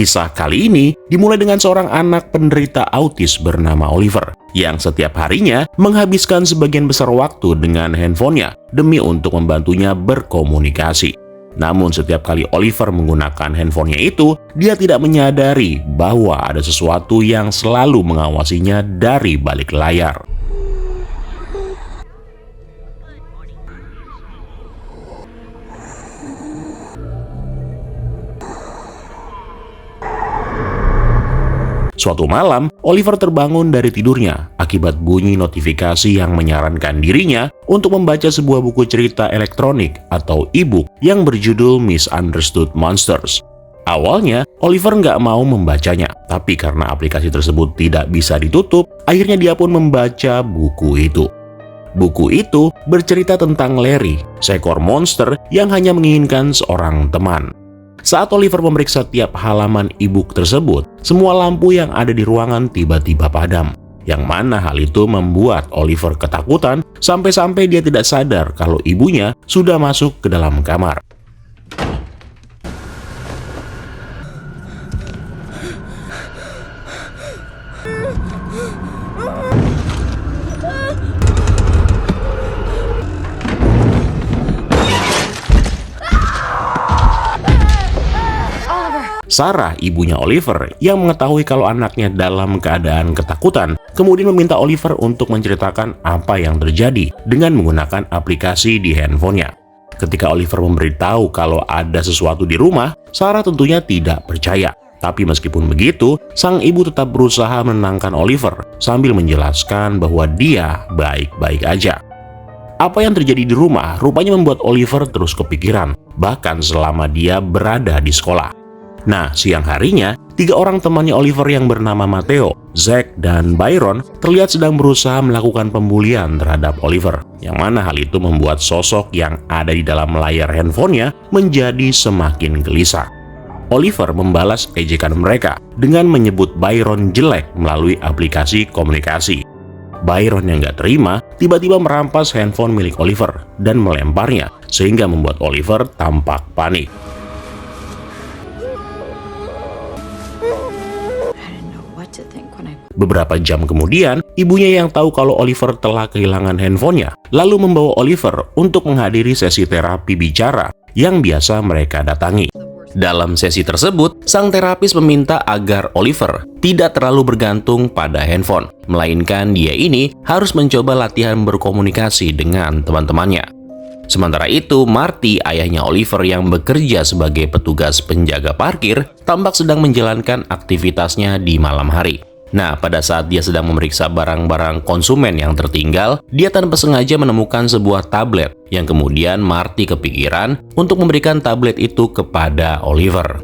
Kisah kali ini dimulai dengan seorang anak penderita autis bernama Oliver yang setiap harinya menghabiskan sebagian besar waktu dengan handphonenya demi untuk membantunya berkomunikasi. Namun setiap kali Oliver menggunakan handphonenya itu, dia tidak menyadari bahwa ada sesuatu yang selalu mengawasinya dari balik layar. Suatu malam, Oliver terbangun dari tidurnya akibat bunyi notifikasi yang menyarankan dirinya untuk membaca sebuah buku cerita elektronik atau e-book yang berjudul Misunderstood Monsters. Awalnya, Oliver nggak mau membacanya, tapi karena aplikasi tersebut tidak bisa ditutup, akhirnya dia pun membaca buku itu. Buku itu bercerita tentang Larry, seekor monster yang hanya menginginkan seorang teman. Saat Oliver memeriksa tiap halaman e-book tersebut, semua lampu yang ada di ruangan tiba-tiba padam. Yang mana hal itu membuat Oliver ketakutan sampai-sampai dia tidak sadar kalau ibunya sudah masuk ke dalam kamar. Sarah, ibunya Oliver, yang mengetahui kalau anaknya dalam keadaan ketakutan, kemudian meminta Oliver untuk menceritakan apa yang terjadi dengan menggunakan aplikasi di handphonenya. Ketika Oliver memberitahu kalau ada sesuatu di rumah, Sarah tentunya tidak percaya. Tapi meskipun begitu, sang ibu tetap berusaha menenangkan Oliver sambil menjelaskan bahwa dia baik-baik aja. Apa yang terjadi di rumah rupanya membuat Oliver terus kepikiran, bahkan selama dia berada di sekolah. Nah, siang harinya, 3 orang temannya Oliver yang bernama Matteo, Zack, dan Byron terlihat sedang berusaha melakukan pembulian terhadap Oliver, yang mana hal itu membuat sosok yang ada di dalam layar handphonenya menjadi semakin gelisah. Oliver membalas ejekan mereka dengan menyebut Byron jelek melalui aplikasi komunikasi. Byron yang gak terima tiba-tiba merampas handphone milik Oliver dan melemparnya, sehingga membuat Oliver tampak panik. Beberapa jam kemudian, ibunya yang tahu kalau Oliver telah kehilangan handphonenya, lalu membawa Oliver untuk menghadiri sesi terapi bicara yang biasa mereka datangi. Dalam sesi tersebut, sang terapis meminta agar Oliver tidak terlalu bergantung pada handphone, melainkan dia ini harus mencoba latihan berkomunikasi dengan teman-temannya. Sementara itu, Marty, ayahnya Oliver yang bekerja sebagai petugas penjaga parkir, tampak sedang menjalankan aktivitasnya di malam hari. Nah, pada saat dia sedang memeriksa barang-barang konsumen yang tertinggal, dia tanpa sengaja menemukan sebuah tablet yang kemudian Marty kepikiran untuk memberikan tablet itu kepada Oliver.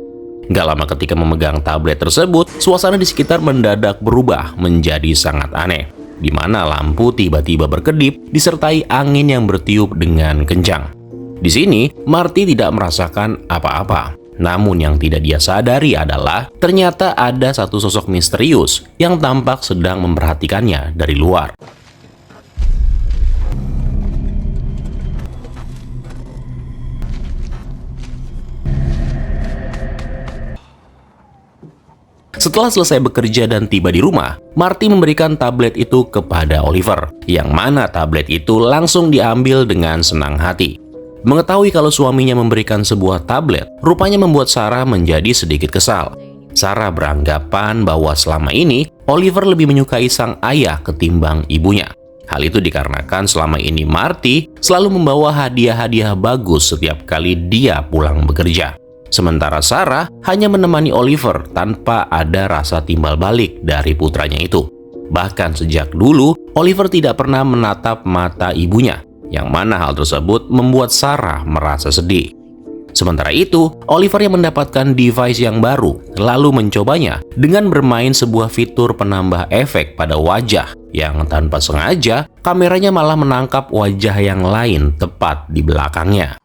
Gak lama ketika memegang tablet tersebut, suasana di sekitar mendadak berubah menjadi sangat aneh, di mana lampu tiba-tiba berkedip disertai angin yang bertiup dengan kencang. Di sini, Marty tidak merasakan apa-apa. Namun yang tidak dia sadari adalah ternyata ada satu sosok misterius yang tampak sedang memperhatikannya dari luar. Setelah selesai bekerja dan tiba di rumah, Marty memberikan tablet itu kepada Oliver, yang mana tablet itu langsung diambil dengan senang hati. Mengetahui kalau suaminya memberikan sebuah tablet, rupanya membuat Sarah menjadi sedikit kesal. Sarah beranggapan bahwa selama ini Oliver lebih menyukai sang ayah ketimbang ibunya. Hal itu dikarenakan selama ini Marty selalu membawa hadiah-hadiah bagus setiap kali dia pulang bekerja. Sementara Sarah hanya menemani Oliver tanpa ada rasa timbal balik dari putranya itu. Bahkan sejak dulu, Oliver tidak pernah menatap mata ibunya, yang mana hal tersebut membuat Sarah merasa sedih. Sementara itu, Oliver yang mendapatkan device yang baru lalu mencobanya dengan bermain sebuah fitur penambah efek pada wajah yang tanpa sengaja kameranya malah menangkap wajah yang lain tepat di belakangnya.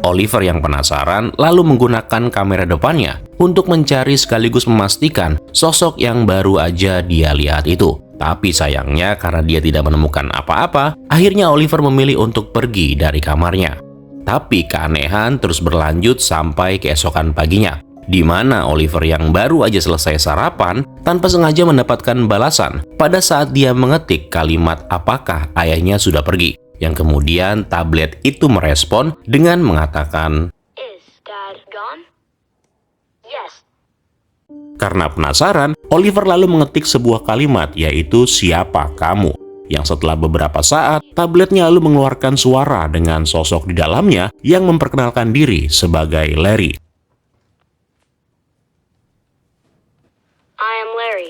Oliver yang penasaran lalu menggunakan kamera depannya untuk mencari sekaligus memastikan sosok yang baru aja dia lihat itu. Tapi sayangnya karena dia tidak menemukan apa-apa, akhirnya Oliver memilih untuk pergi dari kamarnya. Tapi keanehan terus berlanjut sampai keesokan paginya, di mana Oliver yang baru aja selesai sarapan tanpa sengaja mendapatkan balasan pada saat dia mengetik kalimat apakah ayahnya sudah pergi, yang kemudian tablet itu merespon dengan mengatakan, Is Dad gone? Yes. Karena penasaran, Oliver lalu mengetik sebuah kalimat yaitu siapa kamu, yang setelah beberapa saat tabletnya lalu mengeluarkan suara dengan sosok di dalamnya yang memperkenalkan diri sebagai Larry. I am Larry.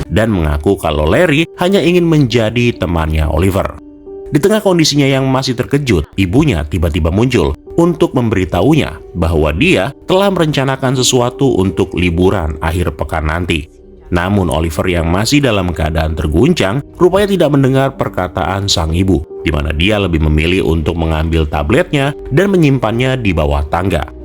Dan mengaku kalau Larry hanya ingin menjadi temannya Oliver. Di tengah kondisinya yang masih terkejut, ibunya tiba-tiba muncul untuk memberitahunya bahwa dia telah merencanakan sesuatu untuk liburan akhir pekan nanti. Namun Oliver yang masih dalam keadaan terguncang rupanya tidak mendengar perkataan sang ibu, di mana dia lebih memilih untuk mengambil tabletnya dan menyimpannya di bawah tangga.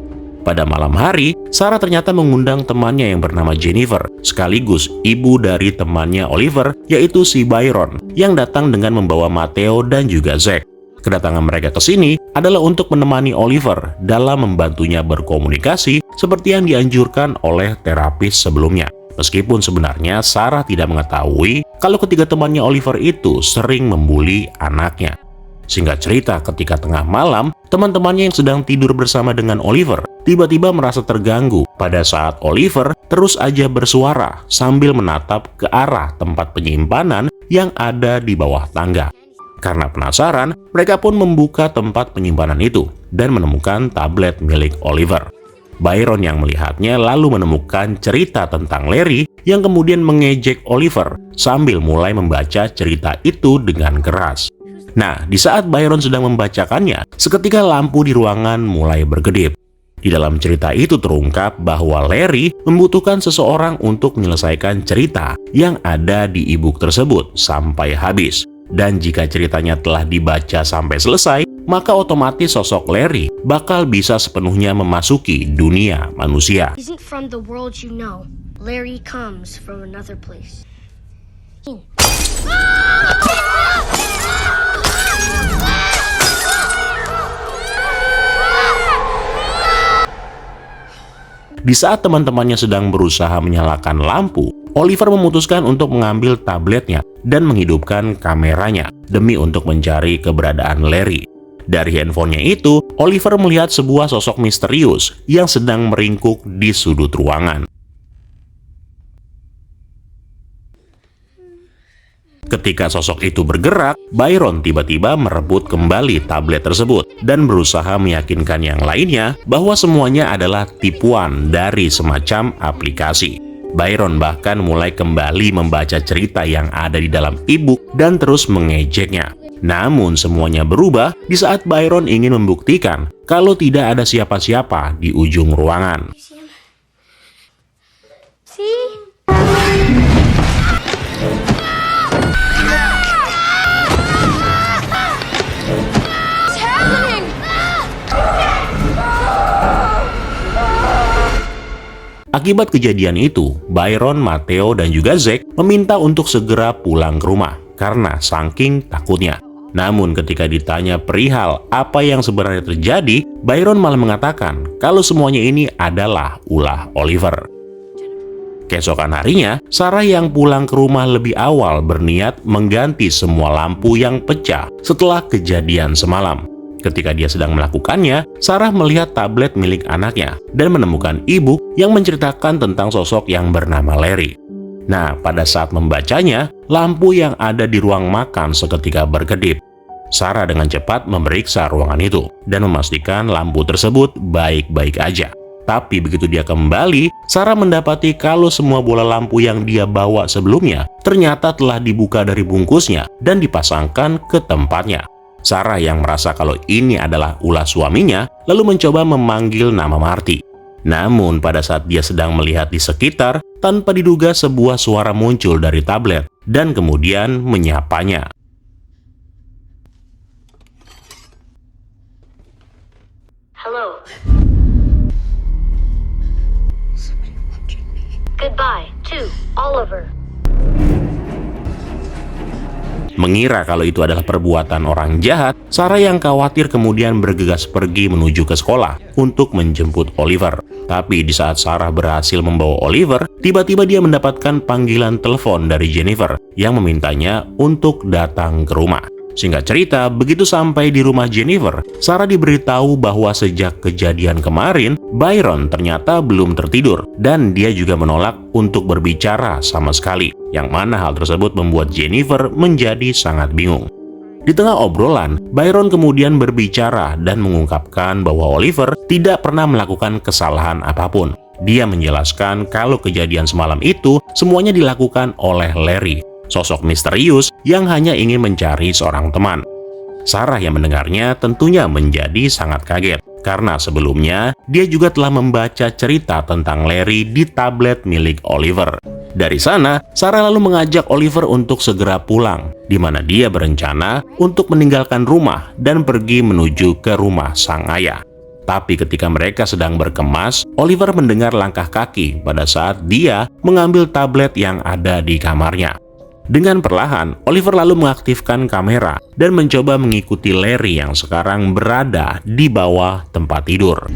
Pada malam hari, Sarah ternyata mengundang temannya yang bernama Jennifer, sekaligus ibu dari temannya Oliver, yaitu si Byron, yang datang dengan membawa Matteo dan juga Zack. Kedatangan mereka ke sini adalah untuk menemani Oliver dalam membantunya berkomunikasi seperti yang dianjurkan oleh terapis sebelumnya. Meskipun sebenarnya Sarah tidak mengetahui kalau ketiga temannya Oliver itu sering membuli anaknya. Singkat cerita, ketika tengah malam, teman-temannya yang sedang tidur bersama dengan Oliver tiba-tiba merasa terganggu pada saat Oliver terus aja bersuara sambil menatap ke arah tempat penyimpanan yang ada di bawah tangga. Karena penasaran, mereka pun membuka tempat penyimpanan itu dan menemukan tablet milik Oliver. Byron yang melihatnya lalu menemukan cerita tentang Larry yang kemudian mengejek Oliver sambil mulai membaca cerita itu dengan keras. Nah, di saat Byron sedang membacakannya, seketika lampu di ruangan mulai berkedip. Di dalam cerita itu terungkap bahwa Larry membutuhkan seseorang untuk menyelesaikan cerita yang ada di e-book tersebut sampai habis. Dan jika ceritanya telah dibaca sampai selesai, maka otomatis sosok Larry bakal bisa sepenuhnya memasuki dunia manusia. Isn't from the world you know. Larry comes from another place. Di saat teman-temannya sedang berusaha menyalakan lampu, Oliver memutuskan untuk mengambil tabletnya dan menghidupkan kameranya demi untuk mencari keberadaan Larry. Dari handphonenya itu, Oliver melihat sebuah sosok misterius yang sedang meringkuk di sudut ruangan. Ketika sosok itu bergerak, Byron tiba-tiba merebut kembali tablet tersebut dan berusaha meyakinkan yang lainnya bahwa semuanya adalah tipuan dari semacam aplikasi. Byron bahkan mulai kembali membaca cerita yang ada di dalam e-book dan terus mengejeknya. Namun semuanya berubah di saat Byron ingin membuktikan kalau tidak ada siapa-siapa di ujung ruangan. See? Akibat kejadian itu, Byron, Matteo, dan juga Zack meminta untuk segera pulang ke rumah karena saking takutnya. Namun ketika ditanya perihal apa yang sebenarnya terjadi, Byron malah mengatakan kalau semuanya ini adalah ulah Oliver. Keesokan harinya, Sarah yang pulang ke rumah lebih awal berniat mengganti semua lampu yang pecah setelah kejadian semalam. Ketika dia sedang melakukannya, Sarah melihat tablet milik anaknya dan menemukan e-book yang menceritakan tentang sosok yang bernama Larry. Nah, pada saat membacanya, lampu yang ada di ruang makan seketika berkedip. Sarah dengan cepat memeriksa ruangan itu dan memastikan lampu tersebut baik-baik aja. Tapi begitu dia kembali, Sarah mendapati kalau semua bola lampu yang dia bawa sebelumnya ternyata telah dibuka dari bungkusnya dan dipasangkan ke tempatnya. Sarah yang merasa kalau ini adalah ulah suaminya, lalu mencoba memanggil nama Marty. Namun pada saat dia sedang melihat di sekitar, tanpa diduga sebuah suara muncul dari tablet dan kemudian menyapanya. Hello. Goodbye to Oliver. Mengira kalau itu adalah perbuatan orang jahat, Sarah yang khawatir kemudian bergegas pergi menuju ke sekolah untuk menjemput Oliver. Tapi di saat Sarah berhasil membawa Oliver, tiba-tiba dia mendapatkan panggilan telepon dari Jennifer yang memintanya untuk datang ke rumah. Singkat cerita, begitu sampai di rumah Jennifer, Sarah diberitahu bahwa sejak kejadian kemarin, Byron ternyata belum tertidur dan dia juga menolak untuk berbicara sama sekali. Yang mana hal tersebut membuat Jennifer menjadi sangat bingung. Di tengah obrolan, Byron kemudian berbicara dan mengungkapkan bahwa Oliver tidak pernah melakukan kesalahan apapun. Dia menjelaskan kalau kejadian semalam itu semuanya dilakukan oleh Larry, sosok misterius yang hanya ingin mencari seorang teman. Sarah yang mendengarnya tentunya menjadi sangat kaget, karena sebelumnya dia juga telah membaca cerita tentang Larry di tablet milik Oliver. Dari sana, Sarah lalu mengajak Oliver untuk segera pulang, di mana dia berencana untuk meninggalkan rumah dan pergi menuju ke rumah sang ayah. Tapi ketika mereka sedang berkemas, Oliver mendengar langkah kaki pada saat dia mengambil tablet yang ada di kamarnya. Dengan perlahan, Oliver lalu mengaktifkan kamera dan mencoba mengikuti Larry yang sekarang berada di bawah tempat tidur.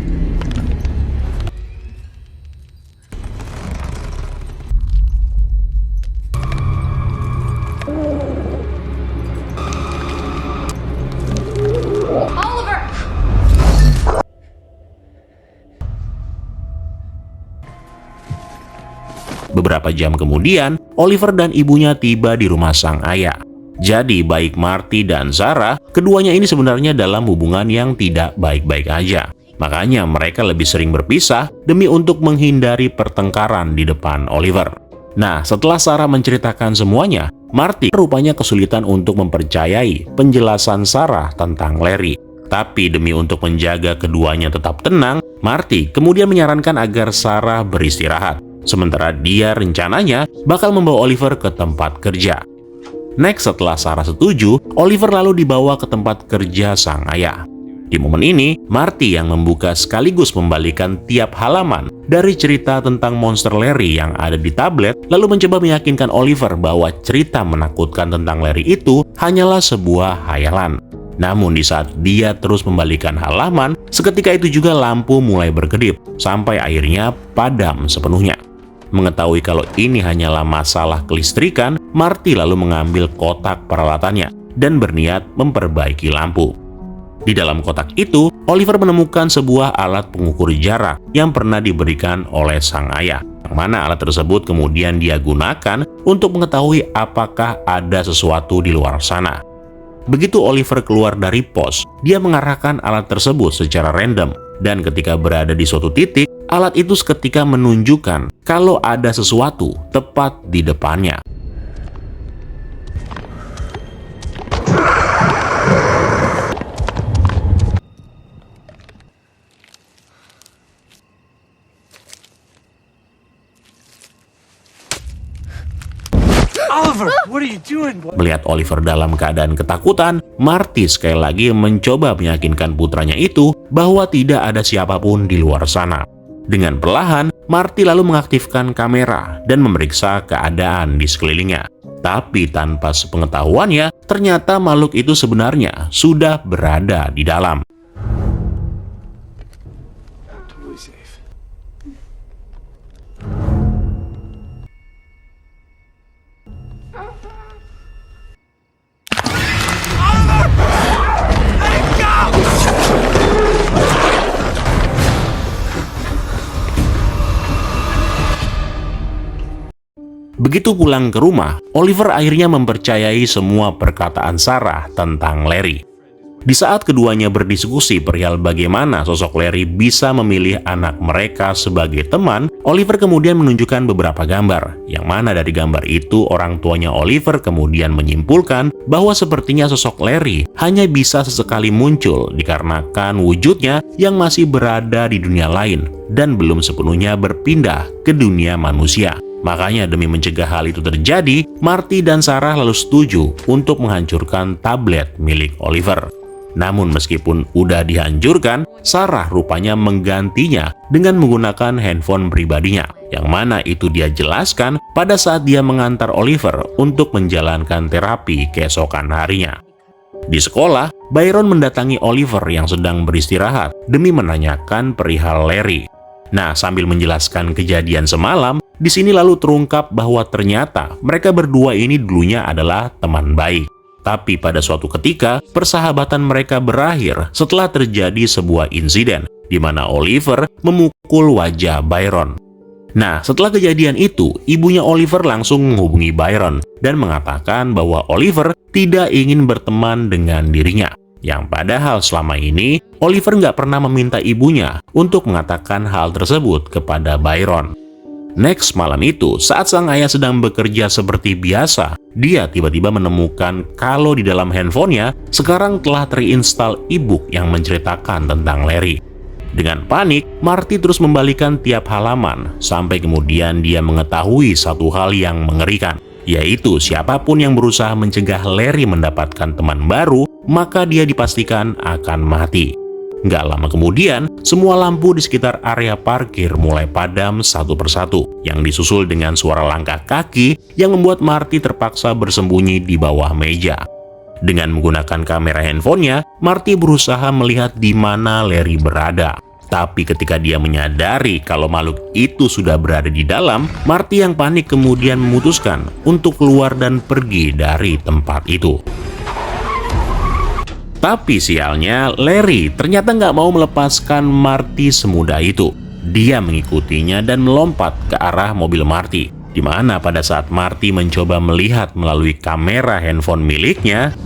Oliver! Beberapa jam kemudian, Oliver dan ibunya tiba di rumah sang ayah. Jadi baik Marty dan Sarah, keduanya ini sebenarnya dalam hubungan yang tidak baik-baik aja. Makanya mereka lebih sering berpisah demi untuk menghindari pertengkaran di depan Oliver. Nah, setelah Sarah menceritakan semuanya, Marty rupanya kesulitan untuk mempercayai penjelasan Sarah tentang Larry. Tapi demi untuk menjaga keduanya tetap tenang, Marty kemudian menyarankan agar Sarah beristirahat. Sementara dia rencananya bakal membawa Oliver ke tempat kerja. Next, setelah Sarah setuju, Oliver lalu dibawa ke tempat kerja sang ayah. Di momen ini, Marty yang membuka sekaligus membalikan tiap halaman dari cerita tentang monster Larry yang ada di tablet, lalu mencoba meyakinkan Oliver bahwa cerita menakutkan tentang Larry itu hanyalah sebuah hayalan. Namun di saat dia terus membalikan halaman, seketika itu juga lampu mulai berkedip, sampai akhirnya padam sepenuhnya. Mengetahui kalau ini hanyalah masalah kelistrikan, Marty lalu mengambil kotak peralatannya dan berniat memperbaiki lampu. Di dalam kotak itu, Oliver menemukan sebuah alat pengukur jarak yang pernah diberikan oleh sang ayah, yang mana alat tersebut kemudian dia gunakan untuk mengetahui apakah ada sesuatu di luar sana. Begitu Oliver keluar dari pos, dia mengarahkan alat tersebut secara random, dan ketika berada di suatu titik, alat itu seketika menunjukkan kalau ada sesuatu tepat di depannya. Oliver, what are you doing? Melihat Oliver dalam keadaan ketakutan, Marty sekali lagi mencoba meyakinkan putranya itu bahwa tidak ada siapapun di luar sana. Dengan perlahan, Marty lalu mengaktifkan kamera dan memeriksa keadaan di sekelilingnya. Tapi tanpa sepengetahuannya, ternyata makhluk itu sebenarnya sudah berada di dalam. Totally safe. Begitu pulang ke rumah, Oliver akhirnya mempercayai semua perkataan Sarah tentang Larry. Di saat keduanya berdiskusi perihal bagaimana sosok Larry bisa memilih anak mereka sebagai teman, Oliver kemudian menunjukkan beberapa gambar, yang mana dari gambar itu orang tuanya Oliver kemudian menyimpulkan bahwa sepertinya sosok Larry hanya bisa sesekali muncul dikarenakan wujudnya yang masih berada di dunia lain dan belum sepenuhnya berpindah ke dunia manusia. Makanya demi mencegah hal itu terjadi, Marty dan Sarah lalu setuju untuk menghancurkan tablet milik Oliver. Namun meskipun udah dihancurkan, Sarah rupanya menggantinya dengan menggunakan handphone pribadinya, yang mana itu dia jelaskan pada saat dia mengantar Oliver untuk menjalankan terapi keesokan harinya. Di sekolah, Byron mendatangi Oliver yang sedang beristirahat demi menanyakan perihal Larry. Nah, sambil menjelaskan kejadian semalam, di sini lalu terungkap bahwa ternyata mereka berdua ini dulunya adalah teman baik. Tapi pada suatu ketika, persahabatan mereka berakhir setelah terjadi sebuah insiden di mana Oliver memukul wajah Byron. Nah, setelah kejadian itu, ibunya Oliver langsung menghubungi Byron dan mengatakan bahwa Oliver tidak ingin berteman dengan dirinya. Yang padahal selama ini, Oliver nggak pernah meminta ibunya untuk mengatakan hal tersebut kepada Byron. Next malam itu, saat sang ayah sedang bekerja seperti biasa, dia tiba-tiba menemukan kalau di dalam handphonenya sekarang telah terinstal e-book yang menceritakan tentang Larry. Dengan panik, Marty terus membalikan tiap halaman, sampai kemudian dia mengetahui satu hal yang mengerikan, yaitu siapapun yang berusaha mencegah Larry mendapatkan teman baru, maka dia dipastikan akan mati. Nggak lama kemudian, semua lampu di sekitar area parkir mulai padam satu persatu, yang disusul dengan suara langkah kaki yang membuat Marty terpaksa bersembunyi di bawah meja. Dengan menggunakan kamera handphonenya, Marty berusaha melihat di mana Larry berada. Tapi ketika dia menyadari kalau makhluk itu sudah berada di dalam, Marty yang panik kemudian memutuskan untuk keluar dan pergi dari tempat itu. Tapi sialnya, Larry ternyata nggak mau melepaskan Marty semudah itu. Dia mengikutinya dan melompat ke arah mobil Marty, di mana pada saat Marty mencoba melihat melalui kamera handphone miliknya,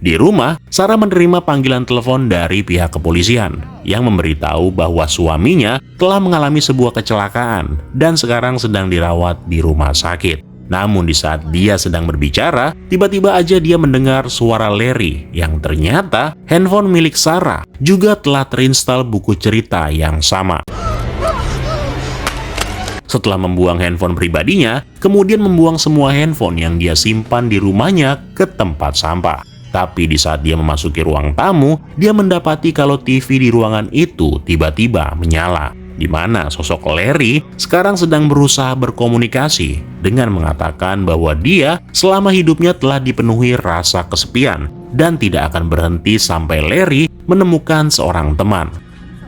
di rumah, Sarah menerima panggilan telepon dari pihak kepolisian yang memberitahu bahwa suaminya telah mengalami sebuah kecelakaan dan sekarang sedang dirawat di rumah sakit. Namun di saat dia sedang berbicara, tiba-tiba aja dia mendengar suara Larry yang ternyata handphone milik Sarah juga telah terinstal buku cerita yang sama. Setelah membuang handphone pribadinya, kemudian membuang semua handphone yang dia simpan di rumahnya ke tempat sampah. Tapi di saat dia memasuki ruang tamu, dia mendapati kalau TV di ruangan itu tiba-tiba menyala, di mana sosok Larry sekarang sedang berusaha berkomunikasi dengan mengatakan bahwa dia selama hidupnya telah dipenuhi rasa kesepian dan tidak akan berhenti sampai Larry menemukan seorang teman.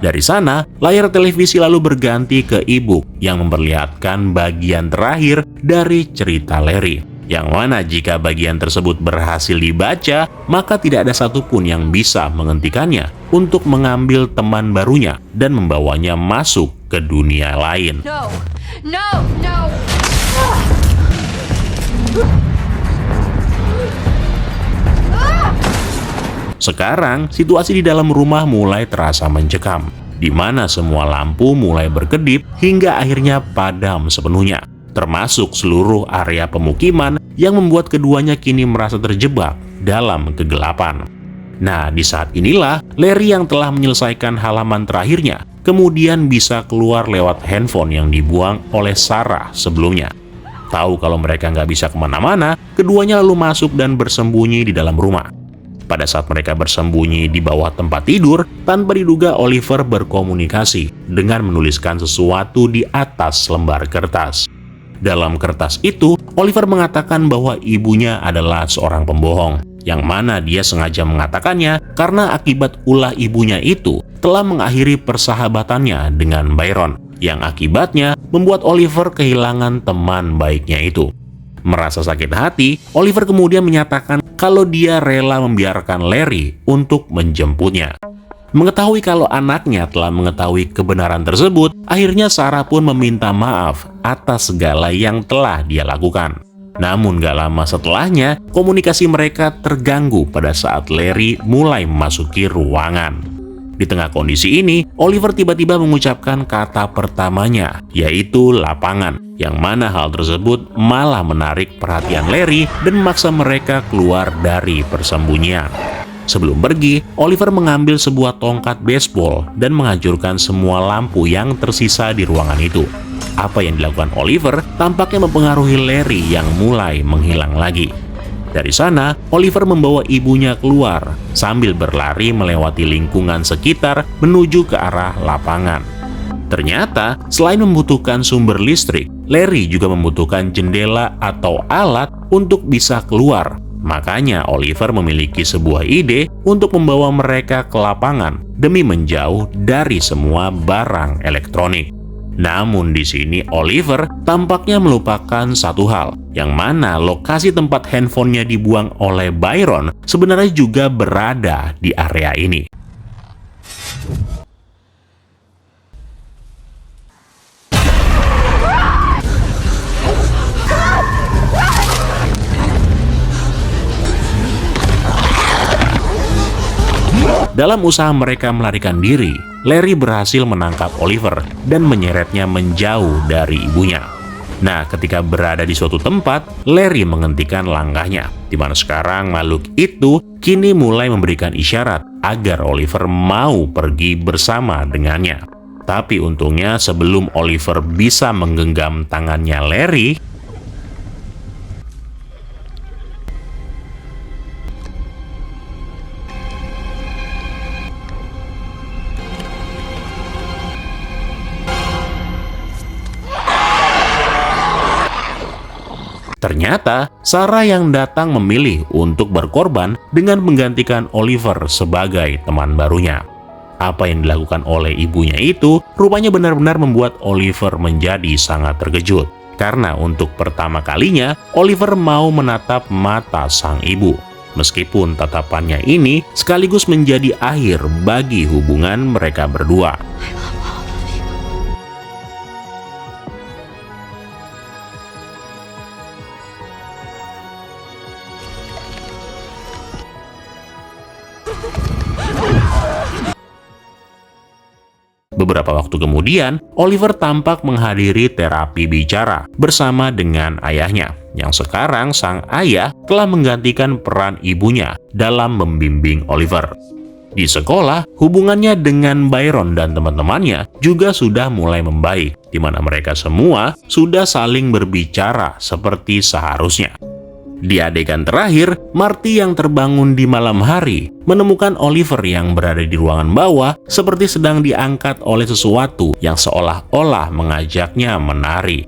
Dari sana, layar televisi lalu berganti ke e-book yang memperlihatkan bagian terakhir dari cerita Larry. Yang mana jika bagian tersebut berhasil dibaca, maka tidak ada satupun yang bisa menghentikannya untuk mengambil teman barunya dan membawanya masuk ke dunia lain. No, no, no. Sekarang, situasi di dalam rumah mulai terasa mencekam, di mana semua lampu mulai berkedip hingga akhirnya padam sepenuhnya, termasuk seluruh area pemukiman yang membuat keduanya kini merasa terjebak dalam kegelapan. Nah, di saat inilah Larry yang telah menyelesaikan halaman terakhirnya kemudian bisa keluar lewat handphone yang dibuang oleh Sarah sebelumnya. Tahu kalau mereka nggak bisa kemana-mana, keduanya lalu masuk dan bersembunyi di dalam rumah. Pada saat mereka bersembunyi di bawah tempat tidur, tanpa diduga Oliver berkomunikasi dengan menuliskan sesuatu di atas lembar kertas. Dalam kertas itu, Oliver mengatakan bahwa ibunya adalah seorang pembohong, yang mana dia sengaja mengatakannya karena akibat ulah ibunya itu telah mengakhiri persahabatannya dengan Byron, yang akibatnya membuat Oliver kehilangan teman baiknya itu. Merasa sakit hati, Oliver kemudian menyatakan kalau dia rela membiarkan Larry untuk menjemputnya. Mengetahui kalau anaknya telah mengetahui kebenaran tersebut, akhirnya Sarah pun meminta maaf atas segala yang telah dia lakukan. Namun gak lama setelahnya, komunikasi mereka terganggu pada saat Larry mulai memasuki ruangan. Di tengah kondisi ini, Oliver tiba-tiba mengucapkan kata pertamanya, yaitu lapangan, yang mana hal tersebut malah menarik perhatian Larry dan memaksa mereka keluar dari persembunyian. Sebelum pergi, Oliver mengambil sebuah tongkat baseball dan menghancurkan semua lampu yang tersisa di ruangan itu. Apa yang dilakukan Oliver tampaknya mempengaruhi Larry yang mulai menghilang lagi. Dari sana, Oliver membawa ibunya keluar sambil berlari melewati lingkungan sekitar menuju ke arah lapangan. Ternyata, selain membutuhkan sumber listrik, Larry juga membutuhkan jendela atau alat untuk bisa keluar. Makanya Oliver memiliki sebuah ide untuk membawa mereka ke lapangan demi menjauh dari semua barang elektronik. Namun di sini Oliver tampaknya melupakan satu hal, yang mana lokasi tempat handphonenya dibuang oleh Byron sebenarnya juga berada di area ini. Dalam usaha mereka melarikan diri, Larry berhasil menangkap Oliver dan menyeretnya menjauh dari ibunya. Nah, ketika berada di suatu tempat, Larry menghentikan langkahnya, di mana sekarang makhluk itu kini mulai memberikan isyarat agar Oliver mau pergi bersama dengannya. Tapi untungnya sebelum Oliver bisa menggenggam tangannya Larry, ternyata, Sarah yang datang memilih untuk berkorban dengan menggantikan Oliver sebagai teman barunya. Apa yang dilakukan oleh ibunya itu rupanya benar-benar membuat Oliver menjadi sangat terkejut. Karena untuk pertama kalinya, Oliver mau menatap mata sang ibu. Meskipun tatapannya ini sekaligus menjadi akhir bagi hubungan mereka berdua. Beberapa waktu kemudian, Oliver tampak menghadiri terapi bicara bersama dengan ayahnya, yang sekarang sang ayah telah menggantikan peran ibunya dalam membimbing Oliver. Di sekolah, hubungannya dengan Byron dan teman-temannya juga sudah mulai membaik, di mana mereka semua sudah saling berbicara seperti seharusnya. Di adegan terakhir, Marty yang terbangun di malam hari menemukan Oliver yang berada di ruangan bawah seperti sedang diangkat oleh sesuatu yang seolah-olah mengajaknya menari.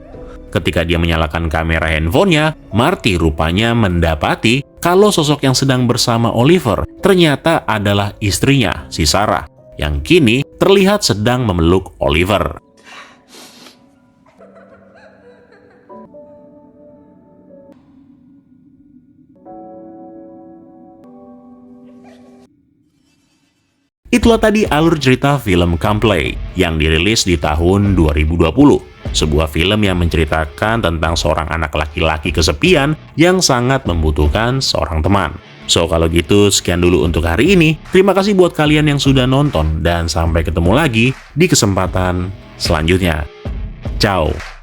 Ketika dia menyalakan kamera handphonenya, Marty rupanya mendapati kalau sosok yang sedang bersama Oliver ternyata adalah istrinya, si Sarah, yang kini terlihat sedang memeluk Oliver. Itulah tadi alur cerita film Come Play yang dirilis di tahun 2020. Sebuah film yang menceritakan tentang seorang anak laki-laki kesepian yang sangat membutuhkan seorang teman. So, kalau gitu sekian dulu untuk hari ini. Terima kasih buat kalian yang sudah nonton dan sampai ketemu lagi di kesempatan selanjutnya. Ciao!